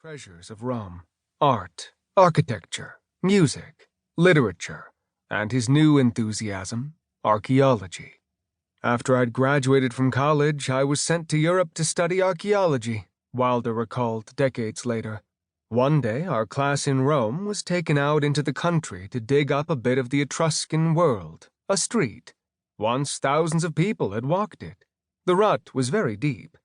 treasures of Rome, art, architecture, music, literature, and his new enthusiasm, archaeology. After I'd graduated from college, I was sent to Europe to study archaeology, Wilder recalled decades later. One day, our class in Rome was taken out into the country to dig up a bit of the Etruscan world, a street. Once thousands of people had walked it. The rut was very deep.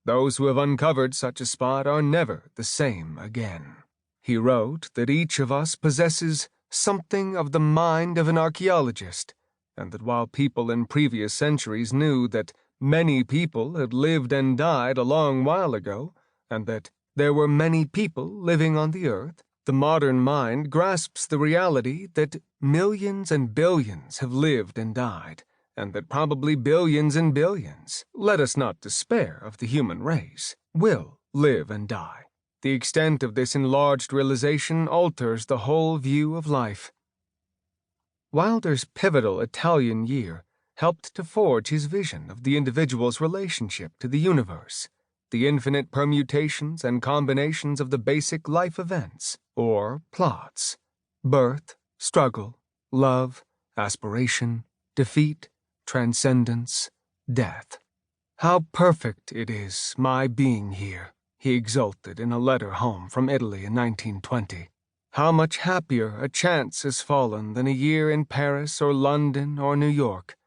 Those who have uncovered such a spot are never the same again. He wrote that each of us possesses something of the mind of an archaeologist, and that while people in previous centuries knew that many people had lived and died a long while ago, and that there were many people living on the earth, the modern mind grasps the reality that millions and billions have lived and died, and that probably billions and billions, let us not despair of the human race, will live and die. The extent of this enlarged realization alters the whole view of life. Wilder's pivotal Italian year helped to forge his vision of the individual's relationship to the universe, the infinite permutations and combinations of the basic life events, or plots: birth, struggle, love, aspiration, defeat, transcendence, death. How perfect it is, my being here, he exulted in a letter home from Italy in 1920. How much happier a chance has fallen than a year in Paris or London or New York.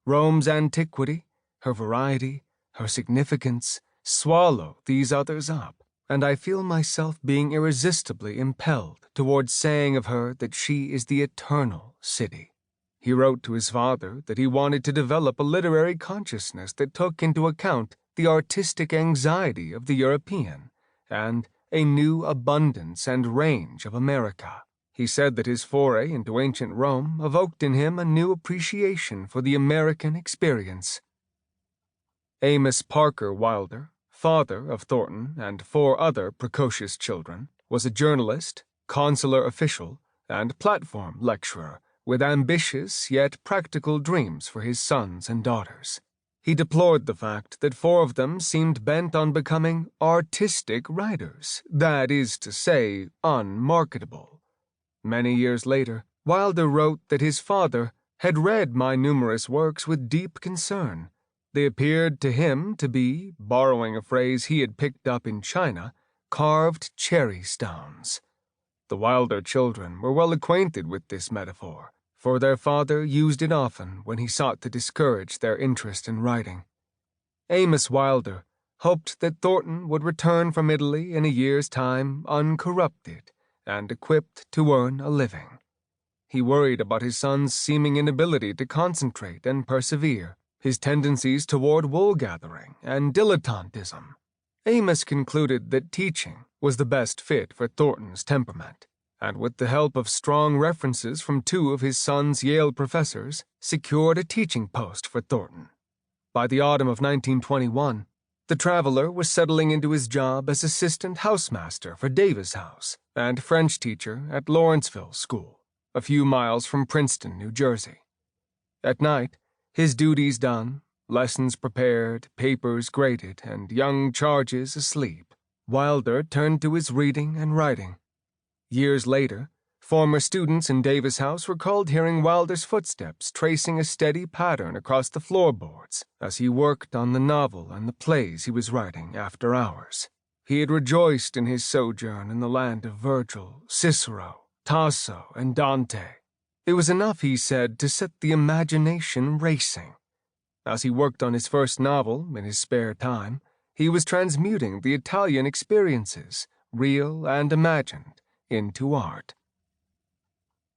Rome's antiquity, her variety, her significance, swallow these others up, and I feel myself being irresistibly impelled towards saying of her that she is the eternal city. He wrote to his father that he wanted to develop a literary consciousness that took into account the artistic anxiety of the European and a new abundance and range of America. He said that his foray into ancient Rome evoked in him a new appreciation for the American experience. Amos Parker Wilder, father of Thornton and 4 other precocious children, was a journalist, consular official, and platform lecturer with ambitious yet practical dreams for his sons and daughters. He deplored the fact that 4 of them seemed bent on becoming artistic writers, that is to say, unmarketable. Many years later, Wilder wrote that his father had read my numerous works with deep concern. They appeared to him to be, borrowing a phrase he had picked up in China, carved cherry stones. The Wilder children were well acquainted with this metaphor, for their father used it often when he sought to discourage their interest in writing. Amos Wilder hoped that Thornton would return from Italy in a year's time uncorrupted and equipped to earn a living. He worried about his son's seeming inability to concentrate and persevere, his tendencies toward wool-gathering and dilettantism. Amos concluded that teaching was the best fit for Thornton's temperament, and with the help of strong references from 2 of his son's Yale professors, secured a teaching post for Thornton. By the autumn of 1921, the traveler was settling into his job as assistant housemaster for Davis House and French teacher at Lawrenceville School, a few miles from Princeton, New Jersey. At night, his duties done, lessons prepared, papers graded, and young charges asleep, Wilder turned to his reading and writing. Years later, former students in Davis House recalled hearing Wilder's footsteps tracing a steady pattern across the floorboards as he worked on the novel and the plays he was writing after hours. He had rejoiced in his sojourn in the land of Virgil, Cicero, Tasso, and Dante. It was enough, he said, to set the imagination racing. As he worked on his first novel in his spare time, he was transmuting the Italian experiences, real and imagined, into art.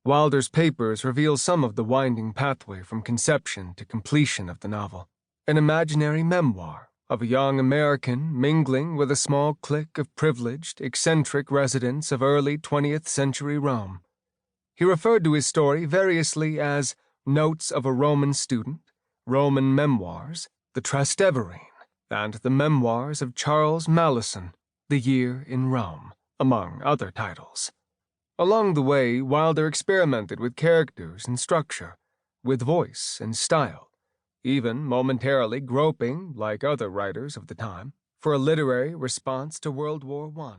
Wilder's papers reveal some of the winding pathway from conception to completion of the novel, an imaginary memoir of a young American mingling with a small clique of privileged, eccentric residents of early 20th century Rome. He referred to his story variously as Notes of a Roman Student, Roman Memoirs, The Trasteverine, and The Memoirs of Charles Malleson, The Year in Rome, among other titles. Along the way, Wilder experimented with characters and structure, with voice and style, even momentarily groping, like other writers of the time, for a literary response to World War I.